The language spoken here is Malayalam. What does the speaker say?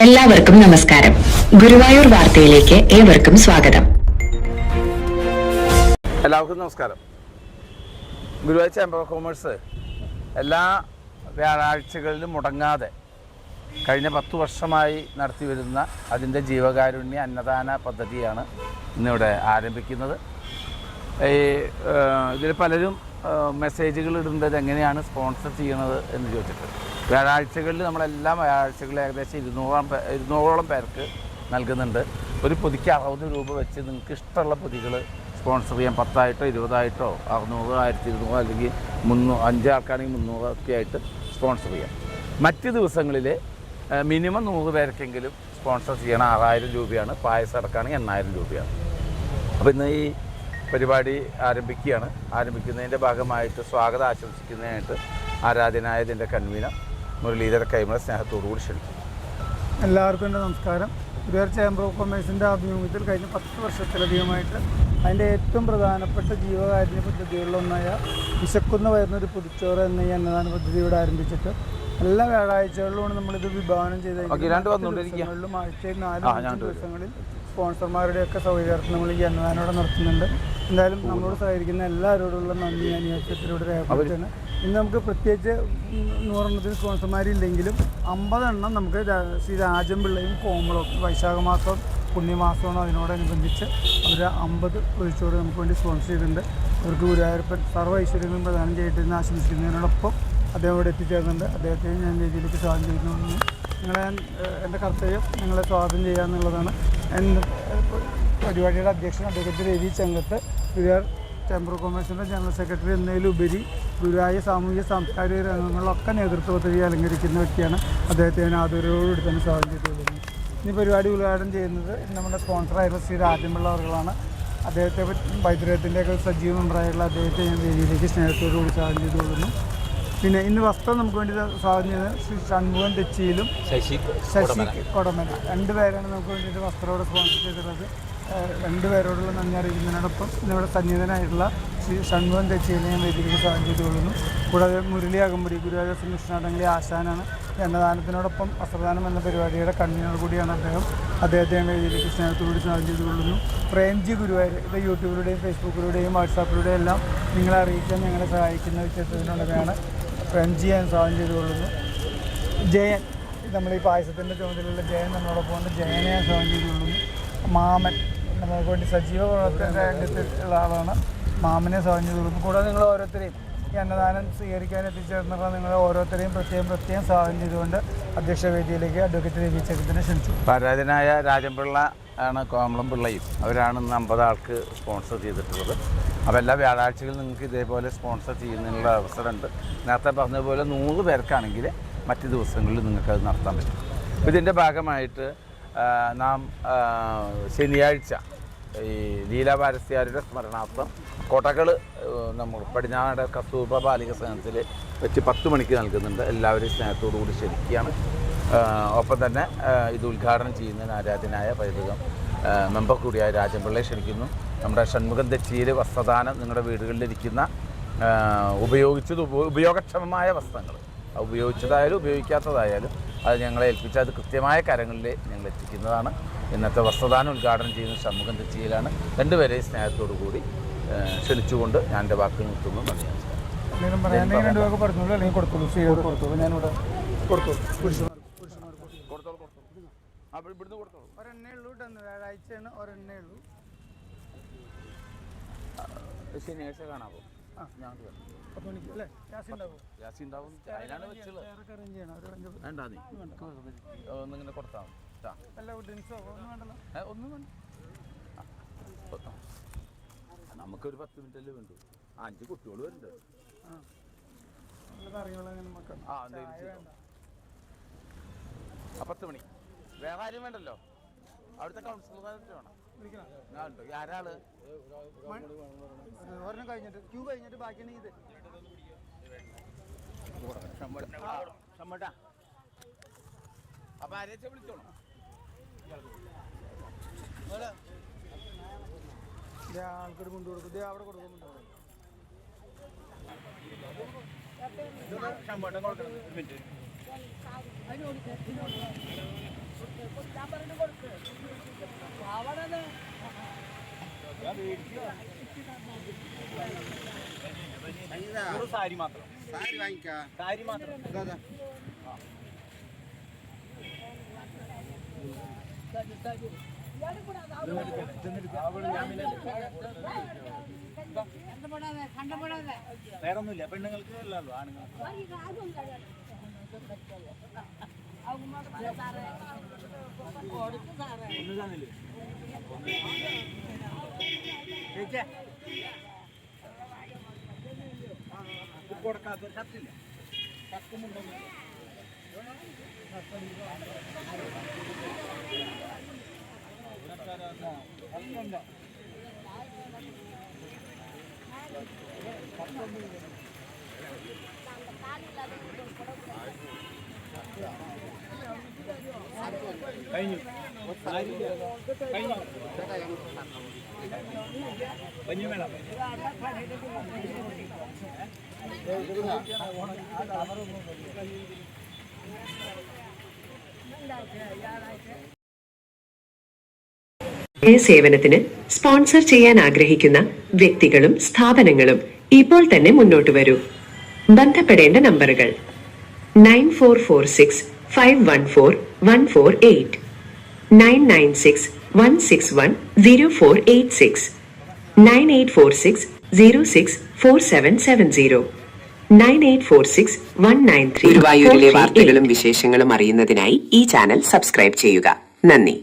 എല്ലാവർക്കും നമസ്കാരം. ഗുരുവായൂർ വാർത്തയിലേക്ക് ഏവർക്കും സ്വാഗതം. എല്ലാവർക്കും നമസ്കാരം. ഗുരുവായൂർ ചേംബർ ഓഫ് കൊമേഴ്സ് എല്ലാ വ്യാഴാഴ്ചകളിലും മുടങ്ങാതെ കഴിഞ്ഞ 10 വർഷമായി നടത്തി വരുന്ന അതിൻ്റെ ജീവകാരുണ്യ അന്നദാന പദ്ധതിയാണ് ഇന്നിവിടെ ആരംഭിക്കുന്നത്. ഇതിൽ പലരും മെസ്സേജുകൾ ഇടുന്നത് എങ്ങനെയാണ് സ്പോൺസർ ചെയ്യണത് എന്ന് ചോദിച്ചിട്ട്, വ്യാഴാഴ്ചകളിൽ നമ്മളെല്ലാ വ്യാഴാഴ്ചകളിലും ഏകദേശം 200ഓളം പേർക്ക് നൽകുന്നുണ്ട്. ഒരു പൊതിക്ക് 60 രൂപ വെച്ച് നിങ്ങൾക്ക് ഇഷ്ടമുള്ള പൊതികൾ സ്പോൺസർ ചെയ്യാം. 10ആയിട്ടോ 20ആയിട്ടോ 600, 1200 അല്ലെങ്കിൽ 5 ആൾക്കാണെങ്കിൽ 300 ഒക്കെ ആയിട്ട് സ്പോൺസർ ചെയ്യാം. മറ്റ് ദിവസങ്ങളിൽ മിനിമം 100 പേർക്കെങ്കിലും സ്പോൺസർ ചെയ്യണം. 6000 രൂപയാണ്. പായസം അടക്കമാണെങ്കിൽ 8000 രൂപയാണ്. അപ്പോൾ ഇന്ന് ഈ പരിപാടി ആരംഭിക്കുന്നതിൻ്റെ ഭാഗമായിട്ട് സ്വാഗതം ആശംസിക്കുന്നതിനായിട്ട് ആരാധനായ ഇതിൻ്റെ കൺവീനർ മുരളീധര കൈമള സ്നേഹത്തോടുകൂടി ക്ഷണിക്കും. എല്ലാവർക്കും എൻ്റെ നമസ്കാരം. ഗുരുവായൂർ ചേംബർ ഓഫ് കൊമേഴ്സിൻ്റെ ആഭിമുഖ്യത്തിൽ കഴിഞ്ഞ 10 വർഷത്തിലധികമായിട്ട് അതിൻ്റെ ഏറ്റവും പ്രധാനപ്പെട്ട ജീവകാരുണ്യ പദ്ധതികളിലൊന്നായ വിശക്കുന്ന വരുന്നൊരു പുതുച്ചോറ് എന്ന ഈ അന്നദാന പദ്ധതി ഇവിടെ ആരംഭിച്ചിട്ട് എല്ലാ വ്യാഴാഴ്ചകളിലുമാണ് നമ്മളിത് വിഭാവനം ചെയ്ത് ദിവസങ്ങളിലും ആഴ്ചയിൽ 4 ദിവസങ്ങളിൽ സ്പോൺസർമാരുടെയൊക്കെ സൗകര്യാർത്ഥം നമ്മൾ ഈ അന്നദാനം ഇവിടെ നടത്തുന്നുണ്ട്. എന്തായാലും നമ്മളോട് സഹകരിക്കുന്ന എല്ലാവരോടുള്ള നന്ദി അന്വേഷണത്തിലൂടെ രേഖപ്പെടുത്തുകയാണ്. ഇന്ന് നമുക്ക് പ്രത്യേകിച്ച് 100 സ്പോൺസർമാരില്ലെങ്കിലും 50 നമുക്ക് ശ്രീ രാജംപിള്ളയും കോമളും വൈശാഖ മാസം പുണ്യമാസമാണ്, അതിനോടനുബന്ധിച്ച് അവർ 50 ഒഴിച്ചോട് നമുക്ക് വേണ്ടി സ്പോൺസർ ചെയ്തിട്ടുണ്ട്. അവർക്ക് ഗുരുവായൂരപ്പൻ സർവ്വ ഐശ്വര്യങ്ങളും പ്രദാനം ചെയ്തിട്ട് ആശംസിക്കുന്നതിനോടൊപ്പം അദ്ദേഹം ഇവിടെ എത്തിച്ചേർന്നുണ്ട്. അദ്ദേഹത്തെ ഞാൻ വേദിയിലേക്ക് സ്വാഗതം ചെയ്യുന്നു. എൻ്റെ കർത്തവ്യം നിങ്ങളെ സ്വാഗതം ചെയ്യുക എന്നുള്ളതാണ്. പരിപാടിയുടെ അധ്യക്ഷൻ advocate Ravi Chenkath, Guruvayur chamber of കൊമേഴ്സിൻ്റെ ജനറൽ സെക്രട്ടറി എന്നതിലുപരി ഗുരുവായൂർ സാമൂഹിക സാംസ്കാരിക രംഗങ്ങളിലൊക്കെ നേതൃത്വ പദവി അലങ്കരിക്കുന്ന വ്യക്തിയാണ്. അദ്ദേഹത്തെ ഞാൻ ആദരവോടുകൂടി തന്നെ സ്വാഗതം ചെയ്തുകൊള്ളുന്നു. ഈ പരിപാടി ഉദ്ഘാടനം ചെയ്യുന്നത് നമ്മുടെ സ്പോൺസറായിട്ടുള്ള ശ്രീ രാജംപിള്ള അവർകളാണ്. അദ്ദേഹത്തെ വൈദ്യുതത്തിൻ്റെയൊക്കെ സജീവ മെമ്പറായിട്ടുള്ള അദ്ദേഹത്തെ ഞാൻ വേദിയിലേക്ക് സ്നേഹത്തോടുകൂടി സ്വാഗതം ചെയ്തുകൊള്ളുന്നു. പിന്നെ ഇന്ന് വസ്ത്രം നമുക്ക് വേണ്ടി സ്വാഗതം ചെയ്യുന്നത് ശ്രീ ഷൺമുഖൻ തെച്ചിയിലും ശശി കൊടമന 2 പേരാണ് നമുക്ക് വേണ്ടിയിട്ട് വസ്ത്രത്തോടെ സ്പോൺസർ ചെയ്തിട്ടുള്ളത്. 2 പേരോടുള്ള നന്ദി അറിയിക്കുന്നതിനോടൊപ്പം ഇന്നിവിടെ സന്നിഹിതനായിട്ടുള്ള ശ്രീ ഷൺമുഖൻ തെച്ചിയിലെ ഞാൻ വേദിയിലേക്ക് സ്വാഗതം ചെയ്തുകൊള്ളുന്നു. കൂടാതെ മുരളി അകമ്പടി ഗുരുവായൂർ ശ്രീകൃഷ്ണാടങ്ങളി ആശാനാണ്. അന്നദാനത്തിനോടൊപ്പം വസ്ത്രദാനം എന്ന പരിപാടിയുടെ കൺവീനർ കൂടിയാണ് അദ്ദേഹം. അദ്ദേഹത്തെ ഞാൻ വേദിയിലേക്ക് സ്നേഹത്തോടുകൂടി സ്വാഗതം ചെയ്തുകൊള്ളുന്നു. പ്രേംജി ഗുരുവായൂർ ഇത് യൂട്യൂബിലൂടെയും ഫേസ്ബുക്കിലൂടെയും വാട്സാപ്പിലൂടെയും എല്ലാം നിങ്ങളെ അറിയിക്കാൻ ഞങ്ങളെ സഹായിക്കുന്ന വ്യക്തിത്വത്തിനുള്ളവയാണ്. പ്രേംജി ഞാൻ സ്വാഗതം ചെയ്തുകൊള്ളുന്നു. ജയൻ, നമ്മൾ ഈ പായസത്തിൻ്റെ ചുമതലയുള്ള ജയൻ നമ്മളോടൊപ്പം ഉണ്ട്. ജയനെ ഞാൻ സ്വാഗതം ചെയ്തുകൊള്ളുന്നു. മാമൻ നമുക്ക് വേണ്ടി സജീവ പ്രവർത്തന രംഗത്തുള്ള ആളാണ്. മാമനെ സ്വാഗതം ചെയ്തുകൊള്ളുന്നു. കൂടാതെ നിങ്ങൾ ഓരോരുത്തരെയും ഈ അന്നദാനം സ്വീകരിക്കാൻ എത്തിച്ചേർന്നുള്ള നിങ്ങൾ ഓരോരുത്തരെയും പ്രത്യേകം സ്വാഗതം ചെയ്തുകൊണ്ട് അധ്യക്ഷ വേദിയിലേക്ക് അഡ്വക്കേറ്റ് രവി ചെങ്കത്തിനെ ക്ഷണിച്ചു. ആരാധനായ രാജംപിള്ള ആണ് കോമളം പിള്ളയും അവരാണ് 50 ആൾക്ക് സ്പോൺസർ ചെയ്തിട്ടുള്ളത്. അപ്പോൾ എല്ലാ വ്യാഴാഴ്ചകളിൽ നിങ്ങൾക്ക് ഇതേപോലെ സ്പോൺസർ ചെയ്യുന്നതിനുള്ള അവസരമുണ്ട്. നേരത്തെ പറഞ്ഞതുപോലെ 100 പേർക്കാണെങ്കിൽ മറ്റ് ദിവസങ്ങളിൽ നിങ്ങൾക്കത് നടത്താൻ പറ്റും. ഇതിൻ്റെ ഭാഗമായിട്ട് നാം ശനിയാഴ്ച ഈ ലീലാഭാരസ്യാരുടെ സ്മരണാർത്ഥം കൊടകൾ നമ്മൾ പടിഞ്ഞാറ് കസ്തൂർബ ബാലിക സംഘത്തിൽ വെച്ച് 10 മണിക്ക് നൽകുന്നുണ്ട്. എല്ലാവരെയും സ്നേഹത്തോടു കൂടി ക്ഷണിക്കുകയാണ്. ഒപ്പം തന്നെ ഇത് ഉദ്ഘാടനം ചെയ്യുന്നതിന് ആരാധനായ പൈതൃകം മെമ്പർ കൂടിയായ രാജംപിള്ളയെ ക്ഷണിക്കുന്നു. നമ്മുടെ ഷൺമുഖൻ തെച്ചിയിൽ വസ്ത്രദാനം നിങ്ങളുടെ വീടുകളിലിരിക്കുന്ന ഉപയോഗക്ഷമമായ വസ്ത്രങ്ങൾ, ഉപയോഗിച്ചതായാലും ഉപയോഗിക്കാത്തതായാലും അത് ഞങ്ങളെ ഏൽപ്പിച്ച് അത് കൃത്യമായ കരങ്ങളിൽ ഞങ്ങൾ എത്തിക്കുന്നതാണ്. ഇന്നത്തെ വസ്ത്രദാനം ഉദ്ഘാടനം ചെയ്യുന്ന ഷൺമുഖൻ തെച്ചിയിലാണ്. 2 പേരെയും സ്നേഹത്തോടു കൂടി ക്ഷണിച്ചുകൊണ്ട് ഞാൻ എൻ്റെ വാക്കുകൾ നിർത്തുന്നു. നന്ദി. ശനിയാഴ്ച കാണാമോ? ഒന്നിങ്ങനെ കൊടുത്താൽ ഒന്നും വേണ്ട. നമുക്കൊരു 10 മിനിറ്റല്ലേ വേണ്ടു. 5 കുട്ടികൾ വരുന്നുണ്ട്. ആ 10 മണി. വേറെ ആരും വേണ്ടല്ലോ. അവിടുത്തെ കൗൺസിലർമാർക്ക് വേണം. ഞാനുണ്ടോ? ആരാള് ഒരെണ്ണം കഴിഞ്ഞിട്ട് ക്യൂ കഴിഞ്ഞിട്ട് ബാക്കിയാണെങ്കിൽ ഇത് അപ്പൊ ആരെച്ച വിളിച്ചോളൂ. ആൾക്കാർ കൊണ്ടുകൊടുക്കും. അവിടെ കൊടുക്കുന്നുണ്ടോ? ശമ്പളം കൊടുക്കണം. സാരി മാത്രം. സാരി മാത്രം. വേറൊന്നുമില്ല, പെണ്ണുങ്ങൾക്ക് അല്ലല്ലോ, ആണുങ്ങൾക്ക്. ഒന്ന് തന്നില്ലേ കൊടുക്കാത്ത ഷർട്ടില്ല, ഷർട്ടുമുണ്ടോ? കഴിഞ്ഞു കഴിഞ്ഞു വേണം. സേവനത്തിന് സ്പോൺസർ ചെയ്യാൻ ആഗ്രഹിക്കുന്ന വ്യക്തികളും സ്ഥാപനങ്ങളും ഇപ്പോൾ തന്നെ മുന്നോട്ട് വരൂ. ബന്ധപ്പെടേണ്ട നമ്പറുകൾ 9446514148, 9961610486, 9846064770, 9846193193. ഗുരുവായൂരിലെ വാർത്തകളും വിശേഷങ്ങളും അറിയുന്നതിനായി ഈ ചാനൽ സബ്സ്ക്രൈബ് ചെയ്യുക. നന്ദി.